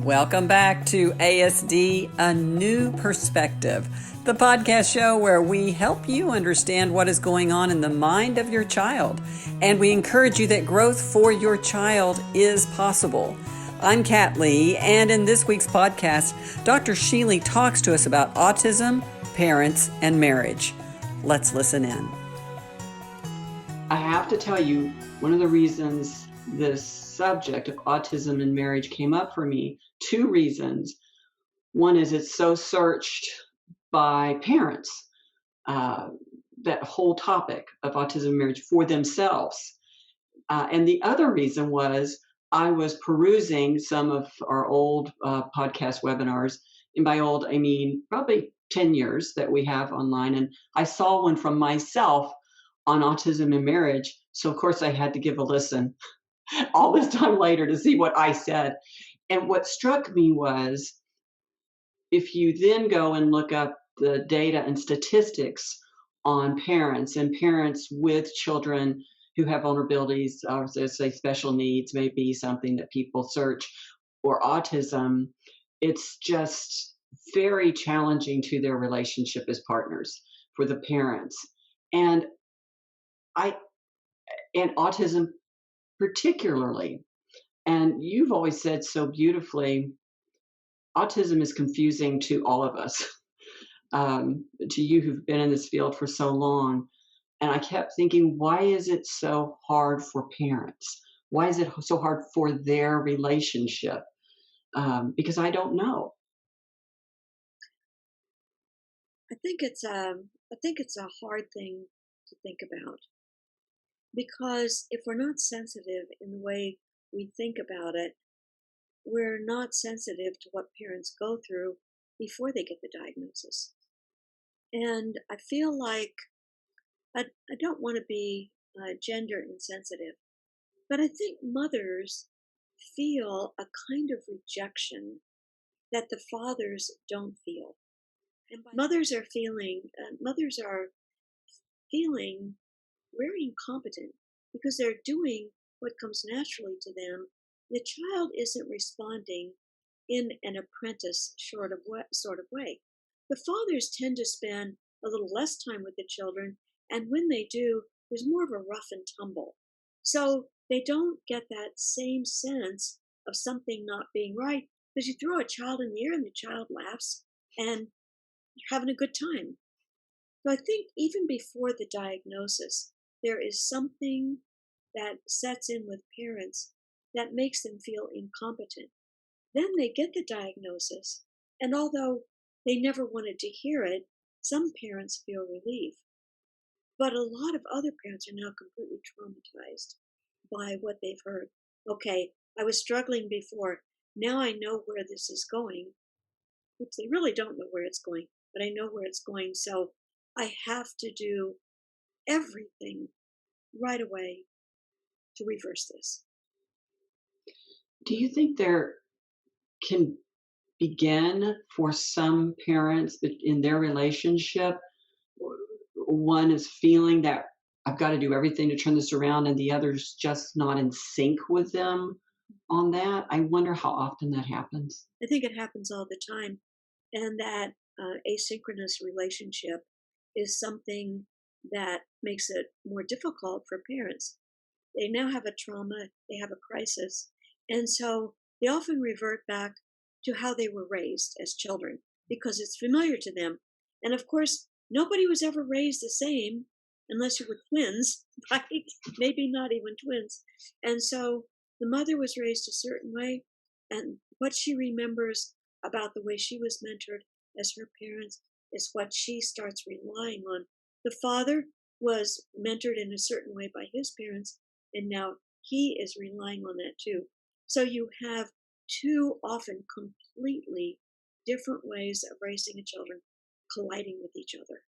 Welcome back to ASD, A New Perspective, the podcast show where we help you understand what is going on in the mind of your child, and we encourage you that growth for your child is possible. I'm Kat Lee, and in this week's podcast, Dr. Sheely talks to us about autism, parents, and marriage. Let's listen in. I have to tell you, one of the reasons this subject of autism and marriage came up for me, two reasons. One is it's so searched by parents, that whole topic of autism and marriage for themselves. And the other reason was I was perusing some of our old podcast webinars. And by old, I mean probably 10 years that we have online. And I saw one from myself on autism and marriage. So, of course, I had to give a listen all this time later to see what I said. And what struck me was if you then go and look up the data and statistics on parents and parents with children who have vulnerabilities, or say special needs may be something that people search, or autism, it's just very challenging to their relationship as partners for the parents. And autism particularly, and you've always said so beautifully, autism is confusing to all of us, to you who've been in this field for so long. And I kept thinking, why is it so hard for parents? Why is it so hard for their relationship? Because I don't know. I think it's a hard thing to think about, because if we're not sensitive in the way we think about it, we're not sensitive to what parents go through before they get the diagnosis. And I feel like I don't want to be gender insensitive, but I think mothers feel a kind of rejection that the fathers don't feel. And mothers are feeling very incompetent because they're doing what comes naturally to them. The child isn't responding in an apprentice sort of way. The fathers tend to spend a little less time with the children, and when they do, there's more of a rough and tumble. So they don't get that same sense of something not being right, because you throw a child in the air and the child laughs and you're having a good time. So I think even before the diagnosis, there is something that sets in with parents that makes them feel incompetent. Then they get the diagnosis, and although they never wanted to hear it, some parents feel relief. But a lot of other parents are now completely traumatized by what they've heard. Okay, I was struggling before. Now I know where this is going, which they really don't know where it's going, but I know where it's going. So I have to do everything right away to reverse this. Do you think there can begin for some parents in their relationship, one is feeling that I've got to do everything to turn this around and the other's just not in sync with them on that? I wonder how often that happens. I think it happens all the time. And that asynchronous relationship is something that makes it more difficult for parents. They now have a trauma, they have a crisis, and so they often revert back to how they were raised as children because it's familiar to them. And of course, nobody was ever raised the same unless you were twins, right? Maybe not even twins. And so the mother was raised a certain way, and what she remembers about the way she was mentored as her parents is what she starts relying on. The father was mentored in a certain way by his parents, and now he is relying on that too. So you have two often completely different ways of raising a children colliding with each other.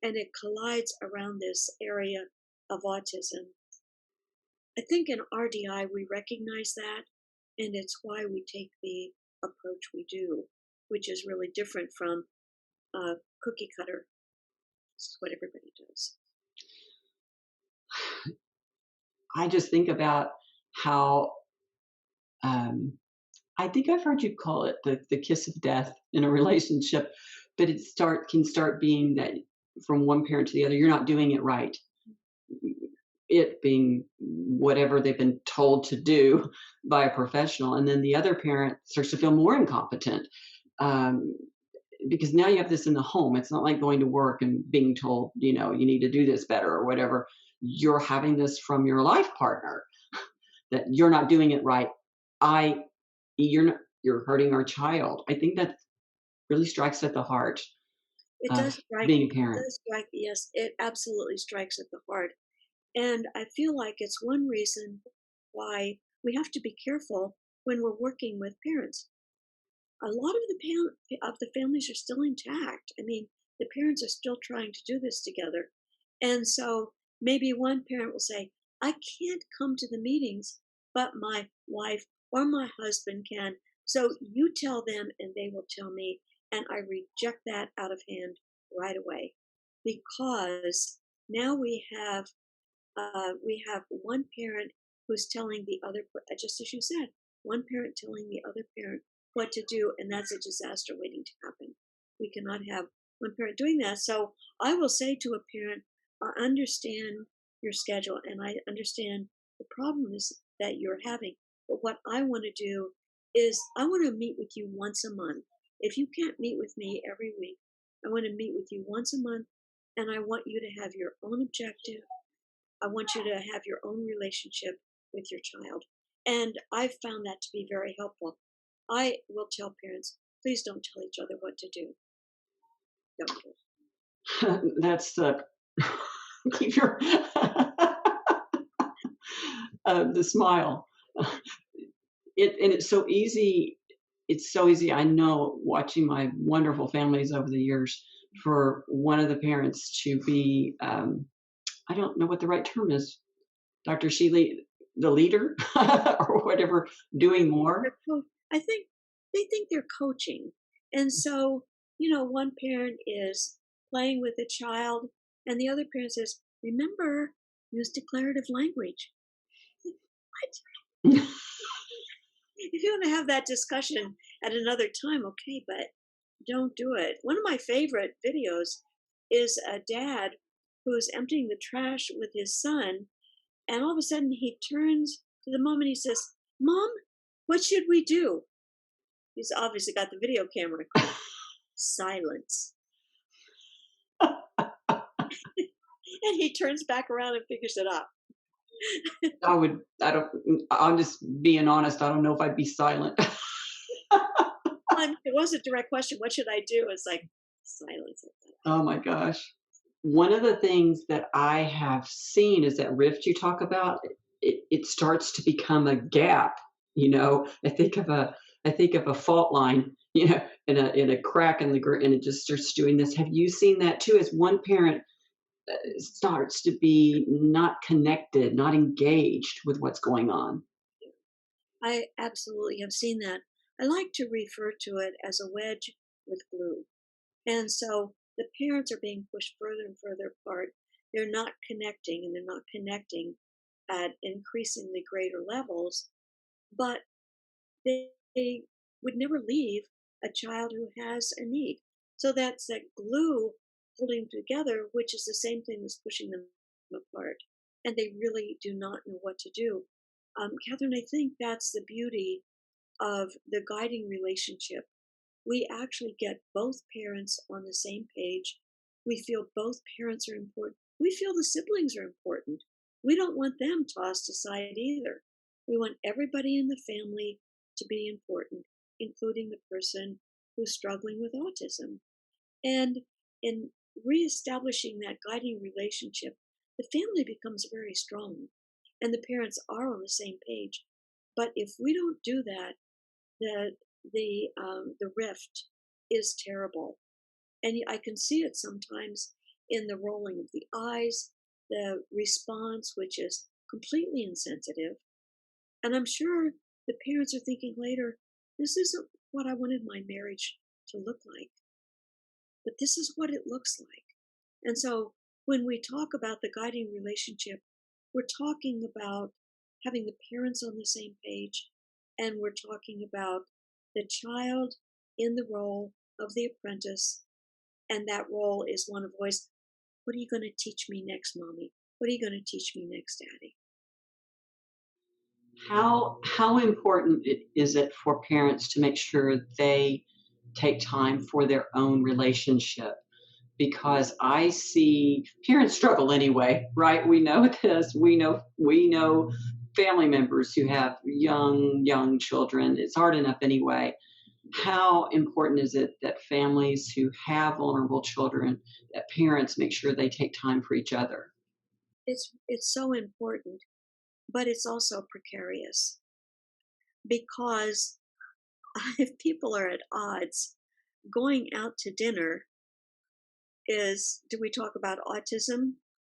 And it collides around this area of autism. I think in RDI we recognize that, and it's why we take the approach we do, which is really different from cookie cutter. This is what everybody does. I just think about how I think I've heard you call it the kiss of death in a relationship, but can start being that from one parent to the other, you're not doing it right. It being whatever they've been told to do by a professional, and then the other parent starts to feel more incompetent, um, because now you have this in the home. It's not like going to work and being told, you need to do this better or whatever. You're having this from your life partner that you're not doing it right. I you're not, you're hurting our child. I think that really strikes at the heart It of does strike, being a it parent. does strike, yes, it absolutely strikes at the heart. And I feel like it's one reason why we have to be careful when we're working with parents. A lot of the families are still intact. I mean, the parents are still trying to do this together. And so maybe one parent will say, I can't come to the meetings, but my wife or my husband can. So you tell them and they will tell me. And I reject that out of hand right away because now we have one parent who's telling the other, just as you said, one parent telling the other parent what to do, and that's a disaster waiting to happen. We cannot have one parent doing that. So I will say to a parent, I understand your schedule and I understand the problems that you're having. But what I want to do is I want to meet with you once a month. If you can't meet with me every week, I want to meet with you once a month and I want you to have your own objective. I want you to have your own relationship with your child. And I've found that to be very helpful. I will tell parents, please don't tell each other what to do. Don't do it. That's keep your the smile. It's so easy. It's so easy. I know watching my wonderful families over the years for one of the parents to be I don't know what the right term is, Dr. Sheely, the leader or whatever, doing more. I think they think they're coaching. And so, one parent is playing with a child and the other parent says, remember, use declarative language. What? If you want to have that discussion at another time, okay, but don't do it. One of my favorite videos is a dad who's emptying the trash with his son, and all of a sudden he turns to the mom and he says, Mom, what should we do? He's obviously got the video camera. Silence. And he turns back around and figures it out. I'm just being honest. I don't know if I'd be silent. It was a direct question. What should I do? It's like silence. Oh my gosh. One of the things that I have seen is that rift you talk about, it starts to become a gap. I think of a fault line, in a crack in the and it just starts doing this. Have you seen that too? As one parent starts to be not connected, not engaged with what's going on. I absolutely have seen that. I like to refer to it as a wedge with glue. And so the parents are being pushed further and further apart. They're not connecting and they're not connecting at increasingly greater levels, but they would never leave a child who has a need. So that's that glue holding them together, which is the same thing as pushing them apart. And they really do not know what to do. Catherine, I think that's the beauty of the guiding relationship. We actually get both parents on the same page. We feel both parents are important. We feel the siblings are important. We don't want them tossed aside either. We want everybody in the family to be important, including the person who's struggling with autism. And in reestablishing that guiding relationship, the family becomes very strong and the parents are on the same page. But if we don't do that, the rift is terrible, and I can see it sometimes in the rolling of the eyes, the response, which is completely insensitive. And I'm sure the parents are thinking later, this isn't what I wanted my marriage to look like, but this is what it looks like. And so when we talk about the guiding relationship, we're talking about having the parents on the same page, and we're talking about the child in the role of the apprentice, and that role is one of voice. What are you going to teach me next, Mommy? What are you going to teach me next, Daddy? How important is it for parents to make sure they take time for their own relationship? Because I see parents struggle anyway, right? We know this. We know family members who have young children. It's hard enough anyway. How important is it that families who have vulnerable children, that parents make sure they take time for each other? It's so important, but it's also precarious because if people are at odds, going out to dinner is, do we talk about autism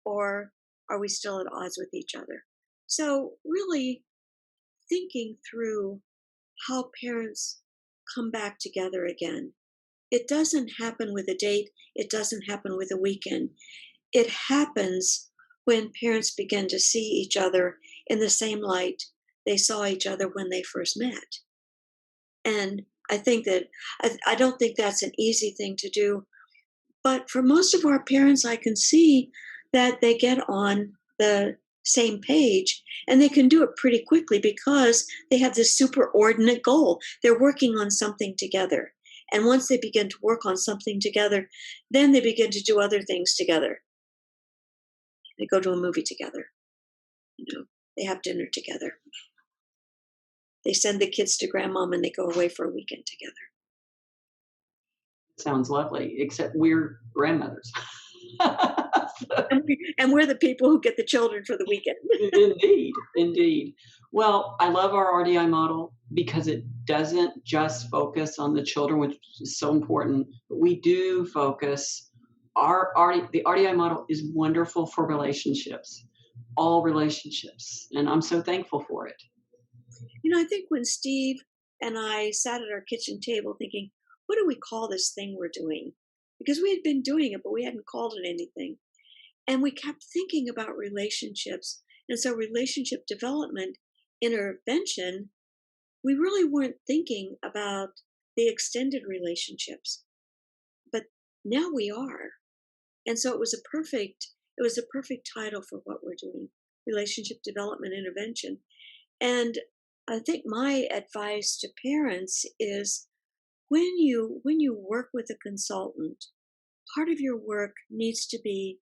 or are we still at odds with each other? So, really thinking through how parents come back together again. It doesn't happen with a date, it doesn't happen with a weekend. It happens when parents begin to see each other in the same light they saw each other when they first met. And I think that I don't think that's an easy thing to do. But for most of our parents, I can see that they get on the same page and they can do it pretty quickly because they have this superordinate goal. They're working on something together. And once they begin to work on something together, then they begin to do other things together. They go to a movie together. They have dinner together. They send the kids to grandmom and they go away for a weekend together. Sounds lovely, except we're grandmothers. And we're the people who get the children for the weekend. Indeed. Well, I love our RDI model because it doesn't just focus on the children, which is so important, but we do focus. The RDI model is wonderful for relationships, all relationships, and I'm so thankful for it. I think when Steve and I sat at our kitchen table thinking, what do we call this thing we're doing? Because we had been doing it, but we hadn't called it anything. And we kept thinking about relationships. And so relationship development intervention, we really weren't thinking about the extended relationships. But now we are. And so it was a perfect title for what we're doing, relationship development intervention. And I think my advice to parents is when you work with a consultant, part of your work needs to be,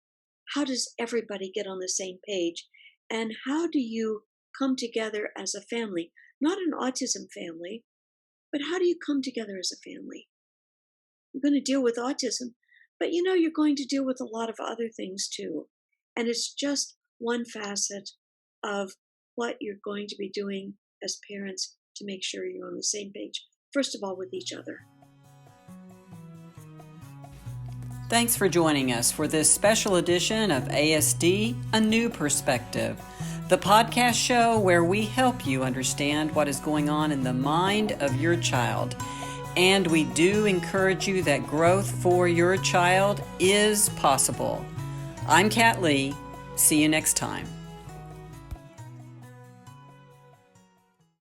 how does everybody get on the same page? And how do you come together as a family? Not an autism family, but how do you come together as a family? You're going to deal with autism, but you're going to deal with a lot of other things too. And it's just one facet of what you're going to be doing as parents to make sure you're on the same page, first of all, with each other. Thanks for joining us for this special edition of ASD, A New Perspective, the podcast show where we help you understand what is going on in the mind of your child. And we do encourage you that growth for your child is possible. I'm Kat Lee. See you next time.